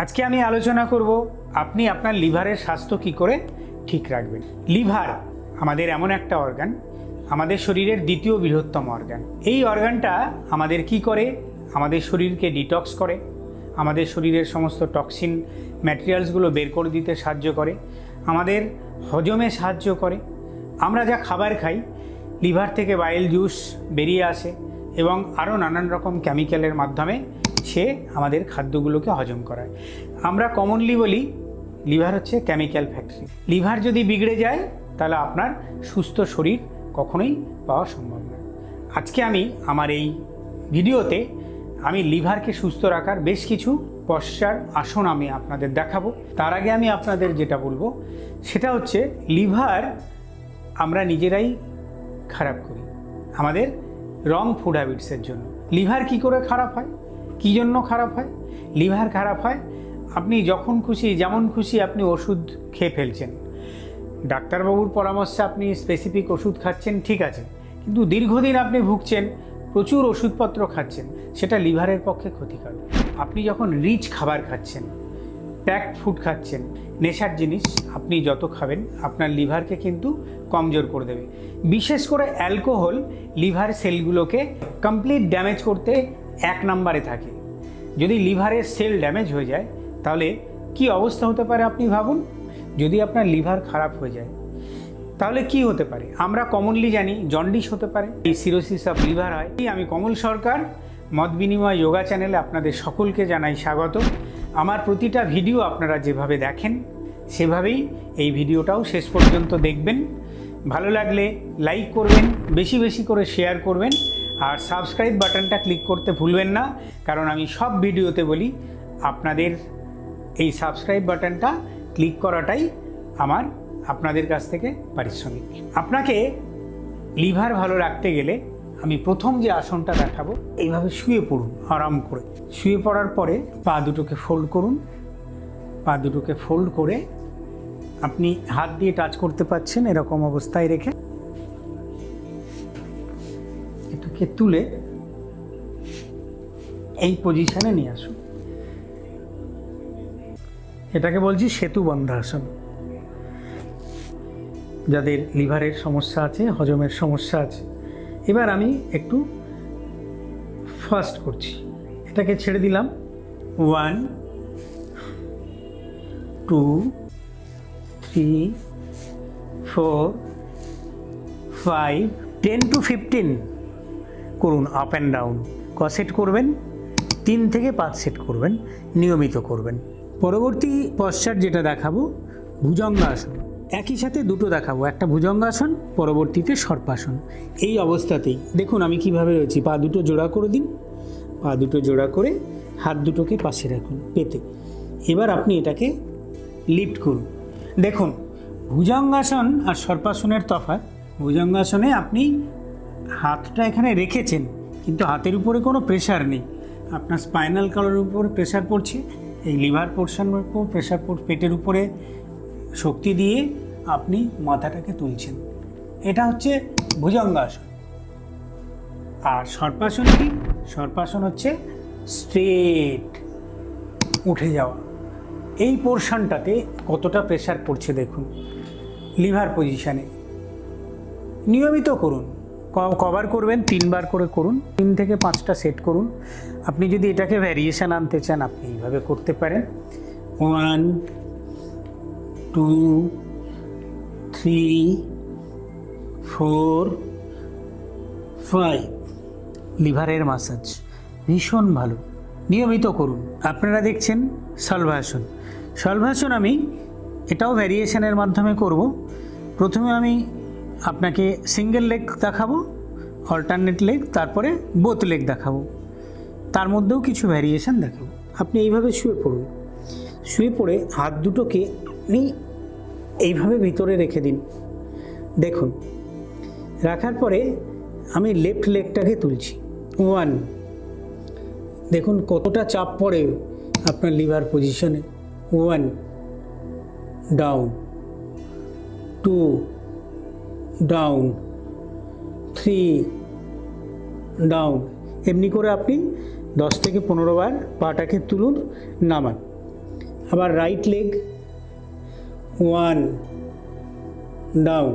আজকে আমি আলোচনা করব আপনি আপনার লিভারের স্বাস্থ্য কী করে ঠিক রাখবেন। লিভার আমাদের এমন একটা অর্গান, আমাদের শরীরের দ্বিতীয় বৃহত্তম অর্গান। এই অর্গানটা আমাদের কি করে? আমাদের শরীরকে ডিটক্স করে, আমাদের শরীরের সমস্ত টক্সিন ম্যাটেরিয়ালসগুলো বের করে দিতে সাহায্য করে, আমাদের হজমে সাহায্য করে। আমরা যা খাবার খাই, লিভার থেকে বাইল জুস বেরিয়ে আসে এবং আরও নানান রকম কেমিক্যালের মাধ্যমে সে আমাদের খাদ্যগুলোকে হজম করায়। আমরা কমনলি বলি লিভার হচ্ছে কেমিক্যাল ফ্যাক্টরি। লিভার যদি বিগড়ে যায় তাহলে আপনার সুস্থ শরীর কখনোই পাওয়া সম্ভব নয়। আজকে আমি আমার এই ভিডিওতে আমি লিভারকে সুস্থ রাখার বেশ কিছু পশ্চার আসন আমি আপনাদের দেখাবো। তার আগে আমি আপনাদের যেটা বলবো সেটা হচ্ছে লিভার আমরা নিজেরাই খারাপ করি আমাদের রং ফুড হ্যাবিটসের জন্য। লিভার কি করে খারাপ হয়, কী জন্য খারাপ হয়? লিভার খারাপ হয় আপনি যখন খুশি যেমন খুশি আপনি ওষুধ খেয়ে ফেলছেন, ডাক্তারবাবুর পরামর্শে আপনি স্পেসিফিক ওষুধ খাচ্ছেন, ঠিক আছে, কিন্তু দীর্ঘদিন আপনি ভুগছেন, প্রচুর ওষুধপত্র খাচ্ছেন, সেটা লিভারের পক্ষে ক্ষতিকারক। আপনি যখন রিচ খাবার খাচ্ছেন, প্যাকড ফুড খাচ্ছেন, নেশার জিনিস আপনি যত খাবেন আপনার লিভারকে কিন্তু কমজোর করে দেবে। বিশেষ করে অ্যালকোহল লিভার সেলগুলোকে কমপ্লিট ড্যামেজ করতে এক নম্বরে থাকে। যদি লিভারের সেল ড্যামেজ হয়ে যায় তাহলে কি অবস্থা হতে পারে আপনি ভাবুন। যদি আপনার লিভার খারাপ হয়ে যায় তাহলে কি হতে পারে? আমরা কমনলি জানি জন্ডিস হতে পারে, এই সিরোসিস অফ লিভার হয়। আমি কমল সরকার, মত বিনিময় যোগা চ্যানেলে আপনাদের সকলকে জানাই স্বাগত। আমার প্রতিটা ভিডিও আপনারা যেভাবে দেখেন সেভাবেই এই ভিডিওটাও শেষ পর্যন্ত দেখবেন। ভালো লাগলে লাইক করবেন, বেশি বেশি করে শেয়ার করবেন, আর সাবস্ক্রাইব বাটনটা ক্লিক করতে ভুলবেন না, কারণ আমি সব ভিডিওতে বলি আপনাদের এই সাবস্ক্রাইব বাটনটা ক্লিক করাটাই আমার আপনাদের কাছ থেকে পারিশ্রমিক। আপনাকে লিভার ভালো রাখতে গেলে আমি প্রথম যে আসনটা দেখাবো, এইভাবে শুয়ে পড়ুন আরাম করে। শুয়ে পড়ার পরে পা দুটোকে ফোল্ড করুন। পা দুটোকে ফোল্ড করে আপনি হাত দিয়ে টাচ করতে পারছেন এরকম অবস্থায় রেখে এটাকে তুলে এই পজিশনে নিয়ে আসুন। এটাকে বলছি সেতু বন্ধাসন। যাদের লিভারের সমস্যা আছে, হজমের সমস্যা আছে, এবার আমি একটু ফাস্ট করছি। এটাকে ছেড়ে দিলাম। 1 2 3 4 5 10 to 15 করুন আপ অ্যান্ড ডাউন। ক সেট করবেন? 3 থেকে 5 সেট করবেন, নিয়মিত করবেন। পরবর্তী পশ্চার যেটা দেখাবো ভুজঙ্গাসন। একই সাথে দুটো দেখাবো, একটা ভুজঙ্গাসন, পরবর্তীতে সর্পাসন। এই অবস্থাতেই দেখুন আমি কিভাবে রয়েছি। পা দুটো জোড়া করে দিন, পা দুটো জোড়া করে হাত দুটোকে পাশে রাখুন পেতে। এবার আপনি এটাকে লিফট করুন। দেখুন ভুজঙ্গাসন আর সর্পাসনের তফাৎ। ভুজঙ্গাসনে আপনি হাতটা এখানে রেখেছেন কিন্তু হাতের উপরে কোনো প্রেশার নেই, আপনার স্পাইনাল কর্ডের উপর প্রেশার পড়ছে, এই লিভার পোর্শনের উপর প্রেশার পড়ছে, পেটের উপরে শক্তি দিয়ে আপনি মাথাটাকে তুলছেন। এটা হচ্ছে ভুজঙ্গাসন। আর সর্পাসন কি? সর্পাসন হচ্ছে স্ট্রেট উঠে যাওয়া। এই পোর্শনটাতে কতটা প্রেশার পড়ছে দেখুন লিভার পজিশানে। নিয়মিত করুন, কভার করবেন 3 বার করে করুন, 3 থেকে 5টা সেট করুন। আপনি যদি এটাকে ভ্যারিয়েশন আনতে চান আপনি এইভাবে করতে পারেন। 1 2 3 4 5। লিভারের মাসাজ ভীষণ ভালো, নিয়মিত করুন। আপনারা দেখছেন শলভাসন। শলভাসন আমি এটাও ভ্যারিয়েশনের মাধ্যমে করব। প্রথমে আমি আপনাকে সিঙ্গেল লেগ দেখাবো, অল্টারনেট লেগ, তারপরে বোথ লেগ দেখাবো, তার মধ্যেও কিছু ভ্যারিয়েশন দেখাবো। আপনি এইভাবে শুয়ে পড়ুন। শুয়ে পড়ে হাত দুটোকে আপনি এইভাবে ভিতরে রেখে দিন। দেখুন রাখার পরে আমি লেফট লেগটাকে তুলছি। 1, দেখুন কতটা চাপ পড়ে আপনার লিভার পজিশনে। 1 ডাউন, 2 ডাউন, 3 ডাউন। এমনি করে আপনি 10 থেকে 15 বার পাটাকে তুলুন, নামান। আবার right leg 1 down,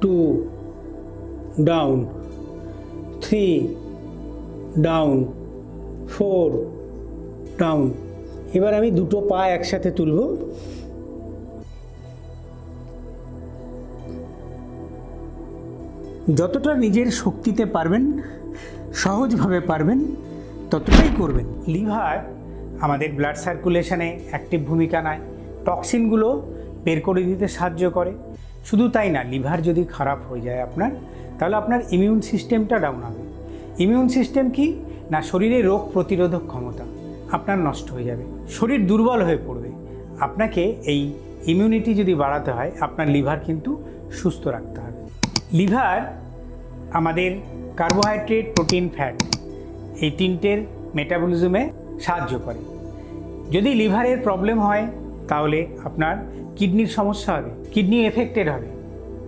2 down, 3 down, 4 down. এবার আমি দুটো পা একসাথে তুলব, যতটা নিজের শক্তিতে পারবেন, সহজভাবে পারবেন ততটাই করবেন। লিভার আমাদের ব্লাড সার্কুলেশনে অ্যাক্টিভ ভূমিকা নেয়, টক্সিনগুলো বের করে দিতে সাহায্য করে। শুধু তাই না, লিভার যদি খারাপ হয়ে যায় আপনার, তাহলে আপনার ইমিউন সিস্টেমটা ডাউন হবে। ইমিউন সিস্টেম কি না, শরীরে রোগ প্রতিরোধক ক্ষমতা আপনার নষ্ট হয়ে যাবে, শরীর দুর্বল হয়ে পড়বে। আপনাকে এই ইমিউনিটি যদি বাড়াতে হয়, আপনার লিভার কিন্তু সুস্থ রাখতে হবে। লিভার আমাদের কার্বোহাইড্রেট, প্রোটিন, ফ্যাট এই তিনটের মেটাবলিজমে সাহায্য করে। যদি লিভারের প্রবলেম হয় তাহলে আপনার কিডনির সমস্যা হবে, কিডনি এফেক্টেড হবে।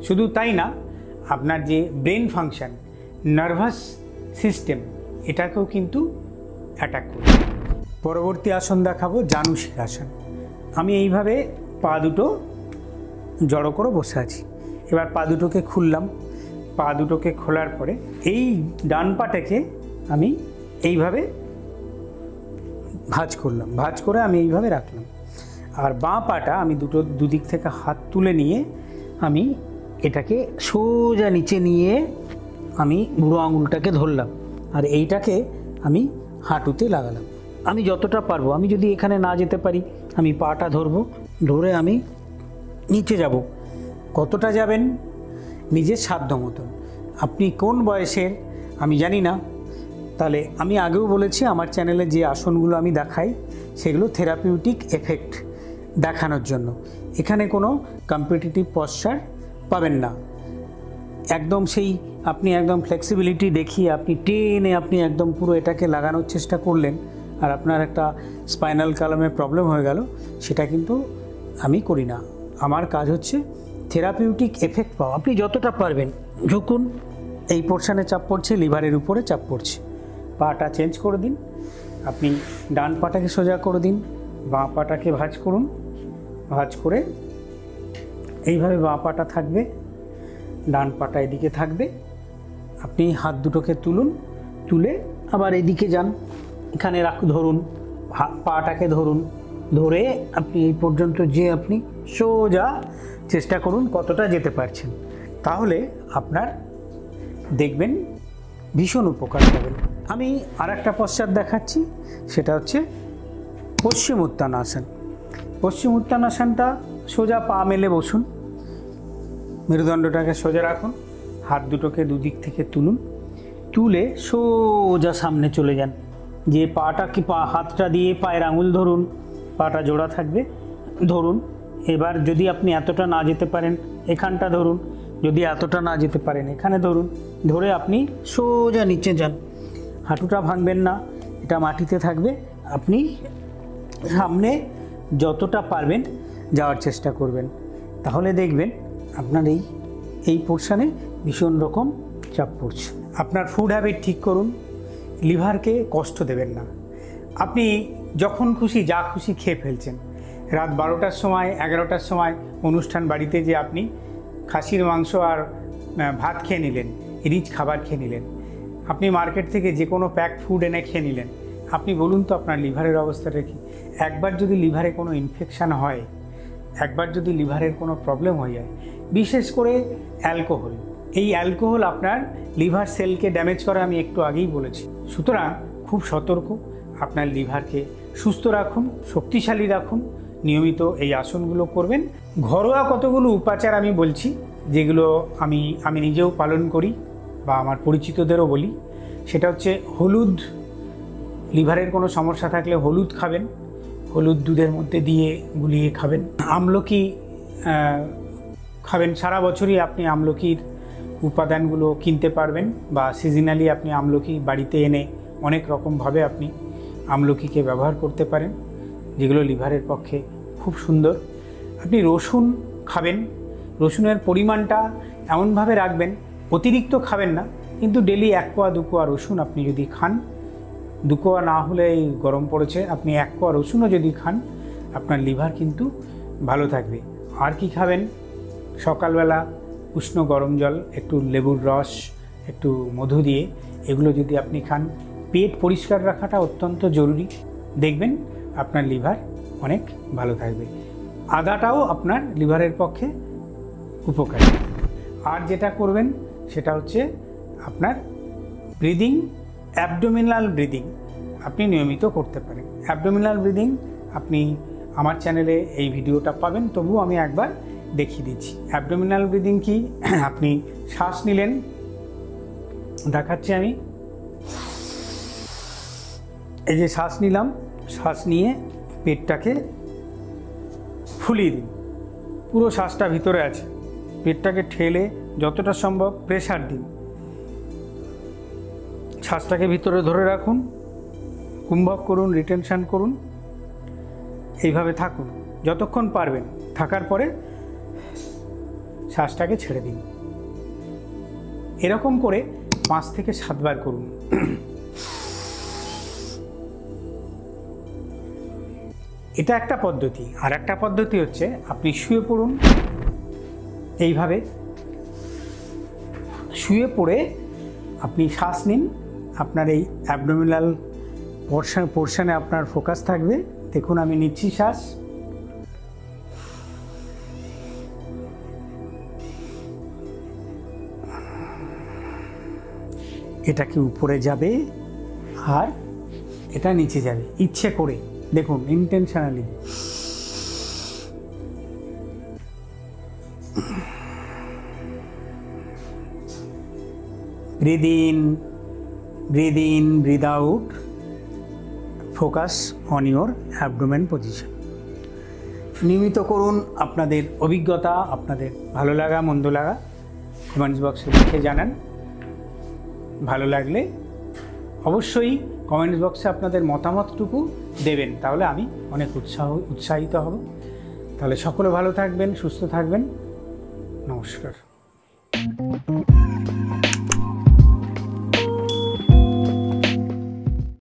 শুধু তাই না, আপনার যে ব্রেন ফাংশন, নার্ভাস সিস্টেম, এটাকেও কিন্তু অ্যাটাক করবে। পরবর্তী আসন দেখাবো জানু শিরাসন। আমি এইভাবে পা দুটো জড়ো করে বসে আছি। এবার পা দুটোকে খুললাম, পা দুটোকে খোলার পরে এই ডান পাটাকে আমি এইভাবে ভাঁজ করলাম, ভাঁজ করে আমি এইভাবে রাখলাম। আর বাঁ পাটা আমি দুদিক থেকে হাত তুলে নিয়ে আমি এটাকে সোজা নিচে নিয়ে আমি বুড়ো আঙুলটাকে ধরলাম, আর এইটাকে আমি হাঁটুতে লাগালাম। আমি যতটা পারবো, আমি যদি এখানে না যেতে পারি, আমি পাটা ধরবো, ধরে আমি নিচে যাব। কতটা যাবেন নিজের সাধ্য মতন। আপনি কোন বয়সের আমি জানি না, তাহলে আমি আগেও বলেছি আমার চ্যানেলে যে আসনগুলো আমি দেখাই সেগুলো থেরাপিউটিক এফেক্ট দেখানোর জন্য। এখানে কোনো কম্পিটিটিভ পশ্চার পাবেন না। একদম সেই আপনি একদম ফ্লেক্সিবিলিটি দেখিয়ে আপনি টেনে আপনি একদম পুরো এটাকে লাগানোর চেষ্টা করলেন আর আপনার একটা স্পাইনাল কলামে প্রবলেম হয়ে গেল, সেটা কিন্তু আমি করি না। আমার কাজ হচ্ছে থেরাপিউটিক এফেক্ট পাওয়া। আপনি যতটা পারবেন ঝুঁকুন, এই পোর্শনে চাপ পড়ছে, লিভারের উপরে চাপ পড়ছে, পাটা চেঞ্জ করে দিন। আপনি ডান পাটাকে সোজা করে দিন, বাঁ পাটাকে ভাঁজ করুন, ভাঁজ করে এইভাবে বাঁ পাটা থাকবে, ডান পাটা এদিকে থাকবে। আপনি হাত দুটোকে তুলুন, তুলে আবার এদিকে যান, এখানে ধরুন, পাটাকে ধরুন, ধরে আপনি এই পর্যন্ত যে আপনি সোজা চেষ্টা করুন কতটা যেতে পারছেন। তাহলে আপনার দেখবেন ভীষণ উপকার পাবেন। আমি আর একটা পশ্চাৎ দেখাচ্ছি, সেটা হচ্ছে পশ্চিম উত্তানাসন। পশ্চিম উত্তানাসনটা সোজা পা মেলে বসুন, মেরুদণ্ডটাকে সোজা রাখুন, হাত দুটোকে দুদিক থেকে তুলুন, তুলে সোজা সামনে চলে যান। যে পাটা কি হাতটা দিয়ে পায়ের আঙুল ধরুন, পাটা জোড়া থাকবে, ধরুন। এবার যদি আপনি এতটা না যেতে পারেন এখানটা ধরুন, যদি এতটা না যেতে পারেন এখানে ধরুন, ধরে আপনি সোজা নিচে যান। হাঁটুটা ভাঙবেন না, এটা মাটিতে থাকবে। আপনি সামনে যতটা পারবেন যাওয়ার চেষ্টা করবেন, তাহলে দেখবেন আপনার এই পোর্শনে ভীষণ রকম চাপ পড়ছে। আপনার ফুড হ্যাবিট ঠিক করুন, লিভারকে কষ্ট দেবেন না। আপনি যখন খুশি যা খুশি খেয়ে ফেলছেন। রাত 12টার সময় 11টার সময় অনুষ্ঠান বাড়িতে যে আপনি খাসির মাংস আর ভাত খেয়ে নিলেন, রিচ খাবার খেয়ে নিলেন, আপনি মার্কেট থেকে যে কোনো প্যাকড ফুড এনে খেয়ে নিলেন, আপনি বলুন তো আপনার লিভারের অবস্থাটা কি? একবার যদি লিভারে কোনো ইনফেকশান হয়, একবার যদি লিভারের কোনো প্রবলেম হয়ে যায়, বিশেষ করে অ্যালকোহল, এই অ্যালকোহল আপনার লিভার সেলকে ড্যামেজ করে, আমি একটু আগেই বলেছি। সুতরাং খুব সতর্ক, আপনার লিভারকে সুস্থ রাখুন, শক্তিশালী রাখুন, নিয়মিত এই আসনগুলো করবেন। ঘরোয়া কতগুলো উপাচার আমি বলছি, যেগুলো আমি নিজেও পালন করি বা আমার পরিচিতদেরও বলি। সেটা হচ্ছে হলুদ, লিভারের কোনো সমস্যা থাকলে হলুদ খাবেন, হলুদ দুধের মধ্যে দিয়ে গুলিয়ে খাবেন। আমলকি খাবেন, সারা বছরই আপনি আমলকির উপাদানগুলো কিনতে পারবেন, বা সিজনালি আপনি আমলকি বাড়িতে এনে অনেক রকমভাবে আপনি আমলকিকে ব্যবহার করতে পারেন, যেগুলো লিভারের পক্ষে খুব সুন্দর। আপনি রসুন খাবেন, রসুনের পরিমাণটা এমনভাবে রাখবেন, অতিরিক্ত খাবেন না, কিন্তু ডেলি 1 কোয়া 2 কোয়া রসুন আপনি যদি খান, 2 কোয়া না হলে এই গরম পড়েছে, আপনি 1 কোয়া রসুনও যদি খান, আপনার লিভার কিন্তু ভালো থাকবে। আর কি খাবেন? সকালবেলা উষ্ণ গরম জল, একটু লেবুর রস, একটু মধু দিয়ে এগুলো যদি আপনি খান, পেট পরিষ্কার রাখাটা অত্যন্ত জরুরি, দেখবেন আপনার লিভার অনেক ভালো থাকবে। আদাটাও আপনার লিভারের পক্ষে উপকারী। আর যেটা করবেন সেটা হচ্ছে আপনার ব্রিদিং, অ্যাবডোমিনাল ব্রিদিং আপনি নিয়মিত করতে পারেন। অ্যাবডোমিনাল ব্রিদিং আপনি আমার চ্যানেলে এই ভিডিওটা পাবেন, তবুও আমি একবার দেখিয়ে দিচ্ছি। অ্যাবডোমিনাল ব্রিদিং কি? আপনি শ্বাস নিলেন, দেখাচ্ছি আমি, এই যে শ্বাস নিলাম, শ্বাস নিয়ে পেটটাকে ফুলিয়ে দিন, পুরো শ্বাসটা ভিতরে আছে, পেটটাকে ঠেলে যতটা সম্ভব প্রেসার দিন, শ্বাসটাকে ভিতরে ধরে রাখুন, কুম্ভক করুন, রিটেনশন করুন, এইভাবে থাকুন যতক্ষণ পারবেন। থাকার পরে শ্বাসটাকে ছেড়ে দিন। এরকম করে 5 থেকে 7 বার করুন। এটা একটা পদ্ধতি। আর একটা পদ্ধতি হচ্ছে আপনি শুয়ে পড়ুন, এইভাবে শুয়ে পড়ে আপনি শ্বাস নিন, আপনার এই অ্যাবডোমিনাল পোর্শনে আপনার ফোকাস থাকবে। দেখুন আমি নিচ্ছি শ্বাস, এটা কি উপরে যাবে আর এটা নিচে যাবে ইচ্ছে করে, দেখুন intentionally. Breathe in, breathe out, focus on your abdomen position. নিয়মিত করুন। আপনাদের অভিজ্ঞতা, আপনাদের ভালো লাগা মন্দ লাগা কমেন্টস বক্সে লিখে জানান। ভালো লাগলে অবশ্যই কমেন্টস বক্সে আপনাদের মতামতটুকু দেবেন, তাহলে আমি অনেক উৎসাহিত হব। তাহলে সকলে ভালো থাকবেন, সুস্থ থাকবেন। নমস্কার।